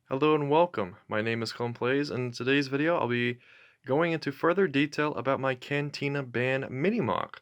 Hello and welcome. My name is Plays, and in today's video I'll be going into further detail about my Cantina band Mini-MOC.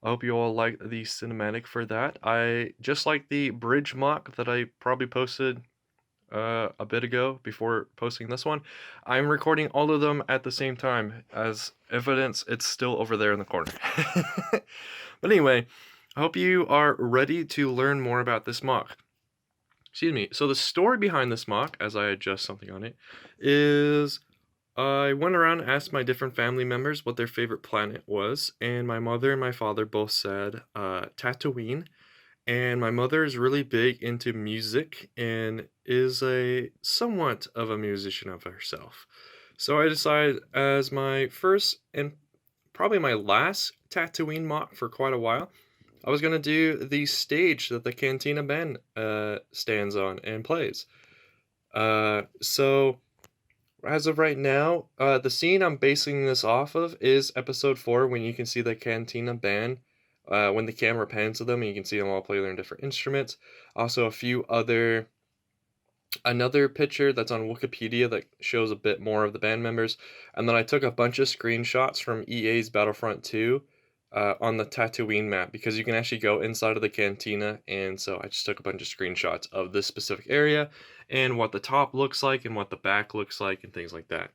I hope you all like the cinematic for that. I just like the bridge mock that I probably posted a bit ago before posting this one. I'm recording all of them at the same time. As evidence, it's still over there in the corner. But anyway, I hope you are ready to learn more about this mock. Excuse me. So the story behind this mock, as I adjust something on it, is I went around and asked my different family members what their favorite planet was, and my mother and my father both said Tatooine. And my mother is really big into music and is a somewhat of a musician of herself. So I decided as my first and probably my last Tatooine mock for quite a while, I was gonna do the stage that the Cantina band stands on and plays. So as of right now, the scene I'm basing this off of is episode 4, when you can see the Cantina band when the camera pans to them and you can see them all play their different instruments. Also, another picture that's on Wikipedia that shows a bit more of the band members, and then I took a bunch of screenshots from EA's Battlefront 2 on the Tatooine map, because you can actually go inside of the cantina, and so I just took a bunch of screenshots of this specific area and what the top looks like and what the back looks like and things like that.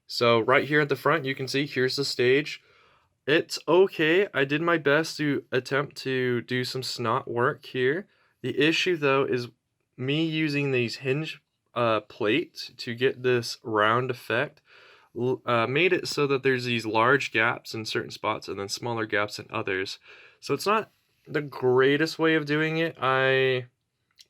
So right here at the front, you can see here's the stage. It's okay. I did my best to attempt to do some snot work here. The issue though is me using these hinge plates to get this round effect made it so that there's these large gaps in certain spots and then smaller gaps in others. So it's not the greatest way of doing it. I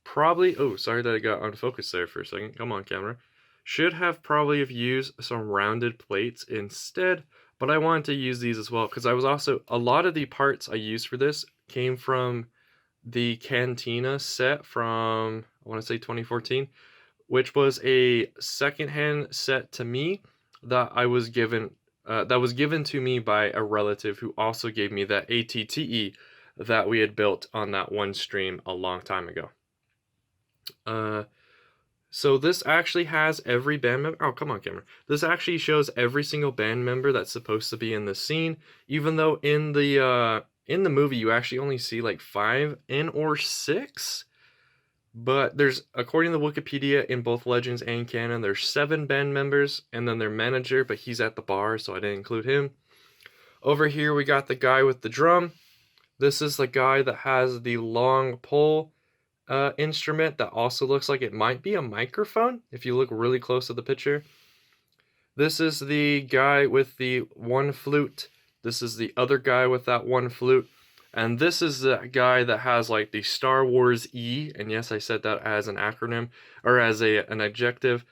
probably, oh, sorry that I got unfocused there for a second. Come on, camera. Should have probably have used some rounded plates instead, but I wanted to use these as well because I was also, a lot of the parts I used for this came from the Cantina set from, I want to say 2014, which was a secondhand set to me that I was given that was given to me by a relative who also gave me that ATTE that we had built on that one stream a long time ago. So this actually has every band member. Oh, come on, camera. This actually shows every single band member that's supposed to be in the scene, even though in the movie you actually only see like 5 or 6. But there's, according to Wikipedia, in both Legends and canon, there's 7 band members, and then their manager, but he's at the bar, so I didn't include him. Over here we got the guy with the drum. This is the guy that has the long pole instrument that also looks like it might be a microphone if you look really close to the picture. This is the guy with the one flute. This is the other guy with that one flute. And this is the guy that has like the Star Wars E, and yes, I said that as an acronym, or as an adjective,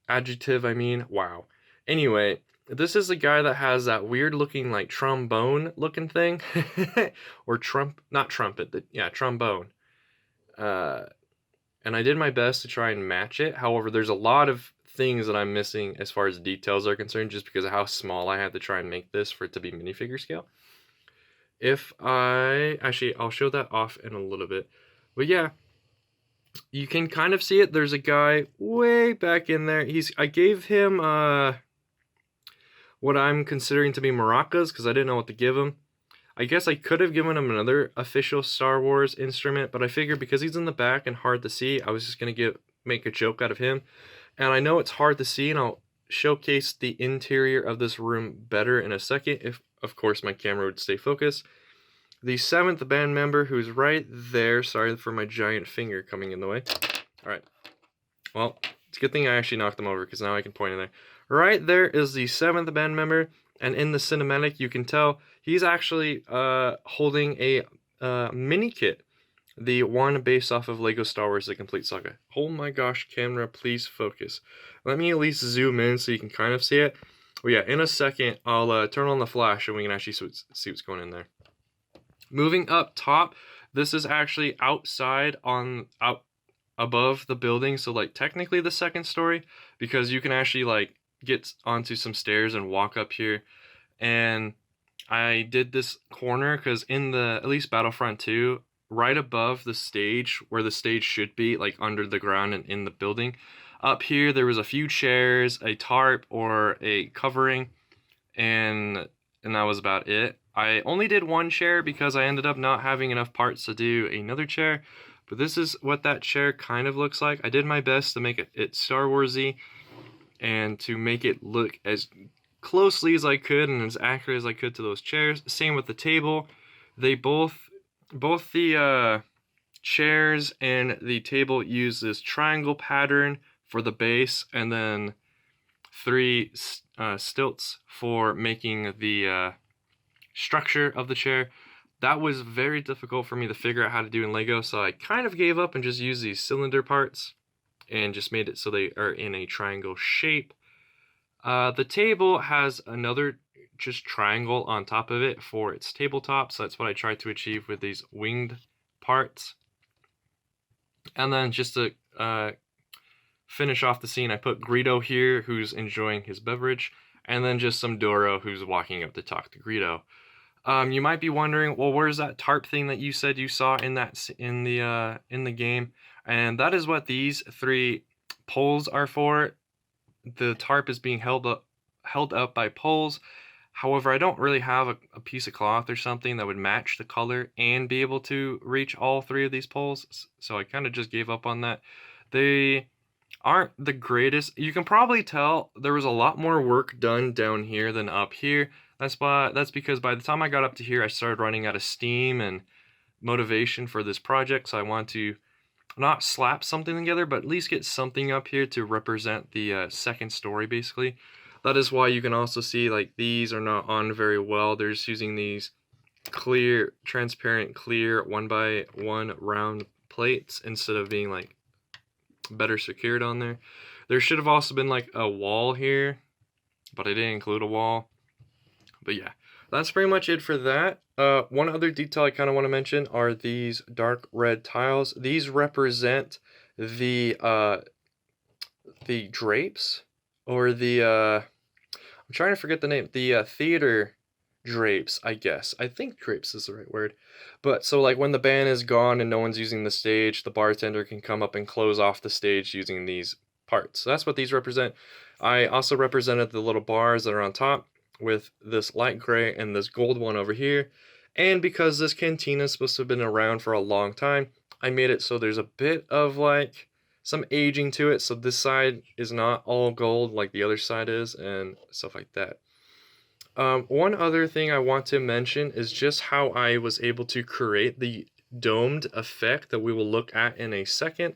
I mean, wow. Anyway, this is the guy that has that weird looking like trombone looking thing, or not trumpet, yeah, trombone. And I did my best to try and match it. However, there's a lot of things that I'm missing as far as details are concerned, just because of how small I had to try and make this for it to be minifigure scale. I'll show that off in a little bit. But yeah, you can kind of see it. There's a guy way back in there. I gave him what I'm considering to be maracas because I didn't know what to give him. I guess I could have given him another official Star Wars instrument, but I figured because he's in the back and hard to see, I was just gonna make a joke out of him. And I know it's hard to see, and I'll showcase the interior of this room better in a second, if of course my camera would stay focused. The 7th band member, who's right there, sorry for my giant finger coming in the way. Alright, well, it's a good thing I actually knocked them over, because now I can point in there. Right there is the 7th band member, and in the cinematic you can tell he's actually holding a mini kit, the one based off of Lego Star Wars The Complete Saga. Oh my gosh, camera, please focus. Let me at least zoom in so you can kind of see it. Well, yeah, in a second I'll turn on the flash and we can actually see what's going in there. Moving up top, this is actually outside out above the building, so like technically the 2nd story, because you can actually like get onto some stairs and walk up here. And I did this corner because in the, at least Battlefront 2, right above the stage, where the stage should be, like under the ground and in the building, Up here, there was a few chairs, a tarp or a covering, and that was about it. I only did one chair because I ended up not having enough parts to do another chair, but this is what that chair kind of looks like. I did my best to make it Star Warsy and to make it look as closely as I could and as accurate as I could to those chairs. Same with the table. They both the chairs and the table use this triangle pattern for the base, and then 3 stilts for making the structure of the chair. That was very difficult for me to figure out how to do in Lego, so I kind of gave up and just used these cylinder parts and just made it so they are in a triangle shape. The table has another just triangle on top of it for its tabletop, so that's what I tried to achieve with these winged parts. And then just to finish off the scene, I put Greedo here, who's enjoying his beverage, and then just some Doro who's walking up to talk to Greedo. You might be wondering, well, where's that tarp thing that you said you saw in the game? And that is what these 3 poles are for. The tarp is being held up by poles. However, I don't really have a piece of cloth or something that would match the color and be able to reach all 3 of these poles, so I kind of just gave up on that. They aren't the greatest. You can probably tell there was a lot more work done down here than up here. That's because by the time I got up to here, I started running out of steam and motivation for this project, so I want to not slap something together, but at least get something up here to represent the second story, basically. That is why you can also see, like, these are not on very well. They're just using these clear, transparent, clear 1x1 round plates instead of being, like, better secured on there. There should have also been, like, a wall here, but I didn't include a wall. But yeah, that's pretty much it for that. One other detail I kind of want to mention are these dark red tiles. These represent the drapes, or the I'm trying to forget the name, the theater drapes, I guess. I think drapes is the right word. But so, like, when the band is gone and no one's using the stage, the bartender can come up and close off the stage using these parts. So that's what these represent. I also represented the little bars that are on top with this light gray and this gold one over here. And because this cantina is supposed to have been around for a long time, I made it so there's a bit of, like, some aging to it, so this side is not all gold like the other side is, and stuff like that. One other thing I want to mention is just how I was able to create the domed effect that we will look at in a second.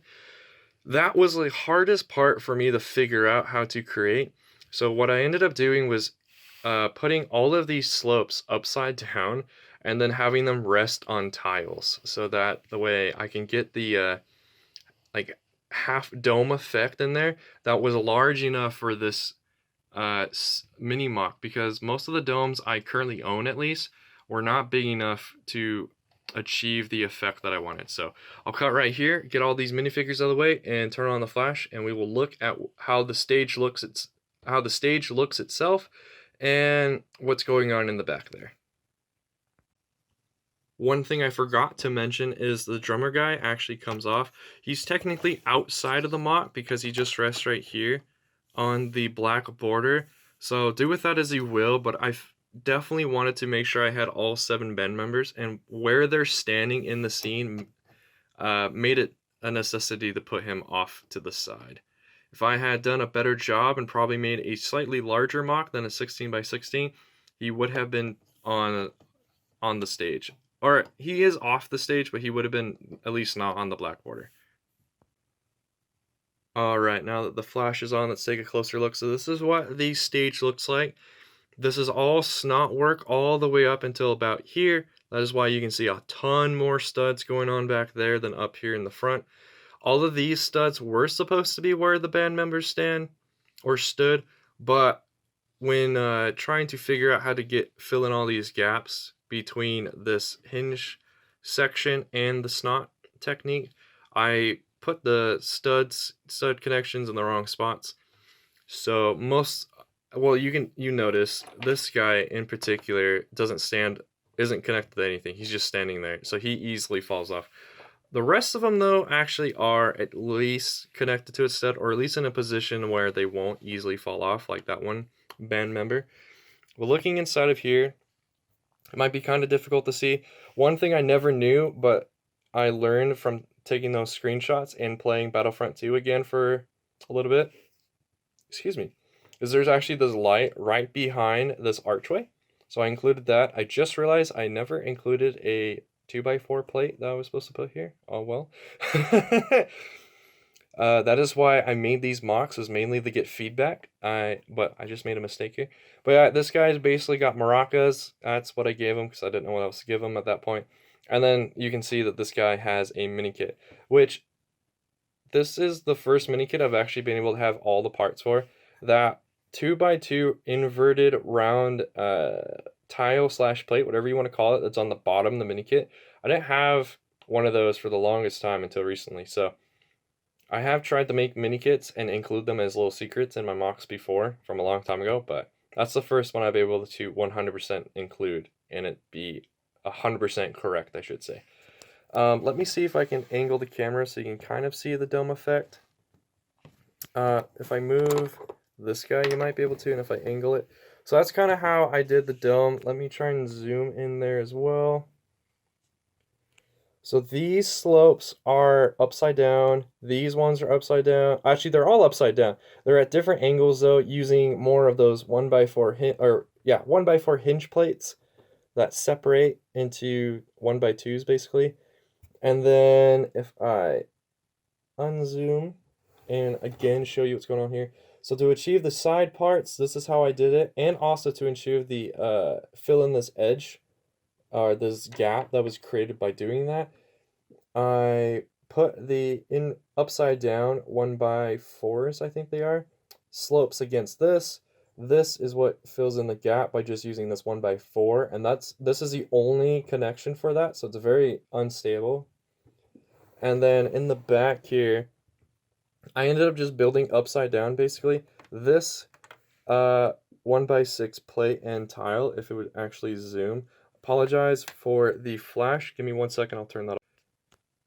That was the hardest part for me to figure out how to create. So what I ended up doing was putting all of these slopes upside down and then having them rest on tiles, so that the way I can get the like half dome effect in there that was large enough for this Mini-MOC, because most of the domes I currently own, at least, were not big enough to achieve the effect that I wanted. So I'll cut right here, get all these minifigures out of the way, and turn on the flash, and we will look at how the stage looks itself and what's going on in the back there. One thing I forgot to mention is the drummer guy actually comes off. He's technically outside of the MOC because he just rests right here on the black border. So do with that as you will, but I definitely wanted to make sure I had all 7 band members, and where they're standing in the scene made it a necessity to put him off to the side. If I had done a better job and probably made a slightly larger MOC than a 16x16, he would have been on the stage. Or he is off the stage, but he would have been at least not on the black border. Alright, now that the flash is on, let's take a closer look. So this is what the stage looks like. This is all snot work all the way up until about here. That is why you can see a ton more studs going on back there than up here in the front. All of these studs were supposed to be where the band members stand or stood, but when trying to figure out how to fill in all these gaps between this hinge section and the snot technique, I put the stud connections in the wrong spots. So you notice this guy in particular isn't connected to anything. He's just standing there, so he easily falls off. The rest of them, though, actually are at least connected to a stud, or at least in a position where they won't easily fall off, like that one band member. But looking inside of here, it might be kind of difficult to see. One thing I never knew, but I learned from taking those screenshots and playing Battlefront 2 again for a little bit, excuse me, is there's actually this light right behind this archway. So I included that. I just realized I never included a 2x4 plate that I was supposed to put here. Oh well. That is why I made these mocks, was mainly to get feedback. But I just made a mistake here. But yeah, this guy's basically got maracas. That's what I gave him because I didn't know what else to give him at that point. And then you can see that this guy has a mini kit, which this is the first mini kit I've actually been able to have all the parts for. That 2x2 inverted round tile / plate, whatever you want to call it, that's on the bottom of the mini kit. I didn't have one of those for the longest time until recently, so I have tried to make mini kits and include them as little secrets in my mocks before from a long time ago, but that's the first one I've been able to 100% include and it be 100% correct, I should say. Let me see if I can angle the camera so you can kind of see the dome effect. If I move this guy, you might be able to, and if I angle it. So that's kind of how I did the dome. Let me try and zoom in there as well. So these slopes are upside down. These ones are upside down. Actually, they're all upside down. They're at different angles though, using more of those 1x4 hinge plates that separate into 1x2s basically. And then if I unzoom and again show you what's going on here. So to achieve the side parts, this is how I did it, and also to achieve the fill in this edge or this gap that was created by doing that, I put the upside down 1x4s, I think they are, slopes against this. This is what fills in the gap by just using this 1x4, and this is the only connection for that, so it's very unstable. And then in the back here, I ended up just building upside down basically. This 1x6 plate and tile, if it would actually zoom. Apologize for the flash. Give me 1 second, I'll turn that off.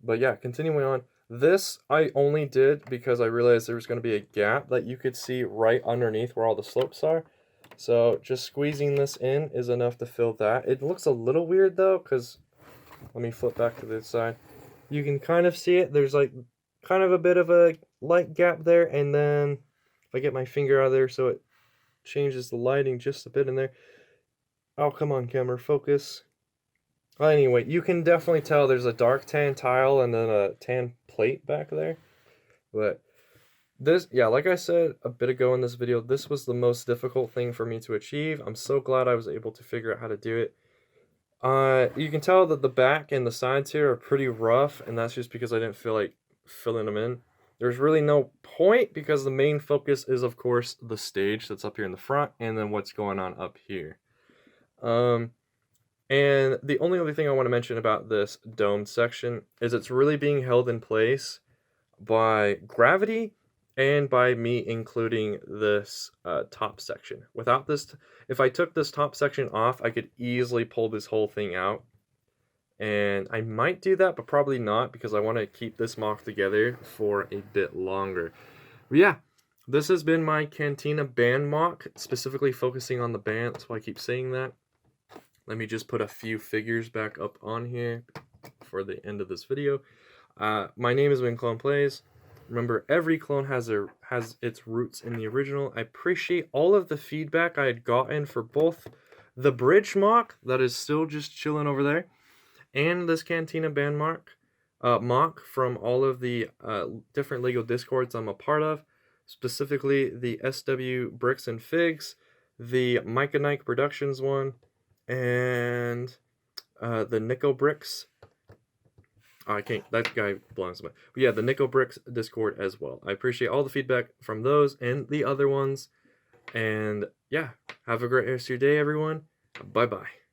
But yeah, continuing on. This I only did because I realized there was going to be a gap that you could see right underneath where all the slopes are. So just squeezing this in is enough to fill that. It looks a little weird though, because let me flip back to this side. You can kind of see it. There's like kind of a bit of a light gap there, and then if I get my finger out of there so it changes the lighting just a bit in there. Oh, come on, camera, focus. Well, anyway, you can definitely tell there's a dark tan tile and then a tan plate back there. But this, yeah, like I said a bit ago in this video, this was the most difficult thing for me to achieve. I'm so glad I was able to figure out how to do it. You can tell that the back and the sides here are pretty rough, and that's just because I didn't feel like filling them in. There's really no point because the main focus is, of course, the stage that's up here in the front and then what's going on up here. And the only other thing I want to mention about this domed section is it's really being held in place by gravity and by me including this top section. Without this, if I took this top section off, I could easily pull this whole thing out. And I might do that, but probably not because I want to keep this MOC together for a bit longer. But yeah, this has been my Cantina band MOC, specifically focusing on the band. That's why I keep saying that. Let me just put a few figures back up on here for the end of this video. My name is MacLeod Plays. Remember, every clone has its roots in the original. I appreciate all of the feedback I had gotten for both the bridge MOC that is still just chilling over there, and this Cantina band MOC from all of the different LEGO Discords I'm a part of, specifically the SW Bricks and Figs, the Micah Nike Productions one, and the Nico Bricks. I can't, that guy belongs to me. But yeah, the Nico Bricks Discord as well. I appreciate all the feedback from those and the other ones. And yeah, have a great rest of your day, everyone. Bye-bye.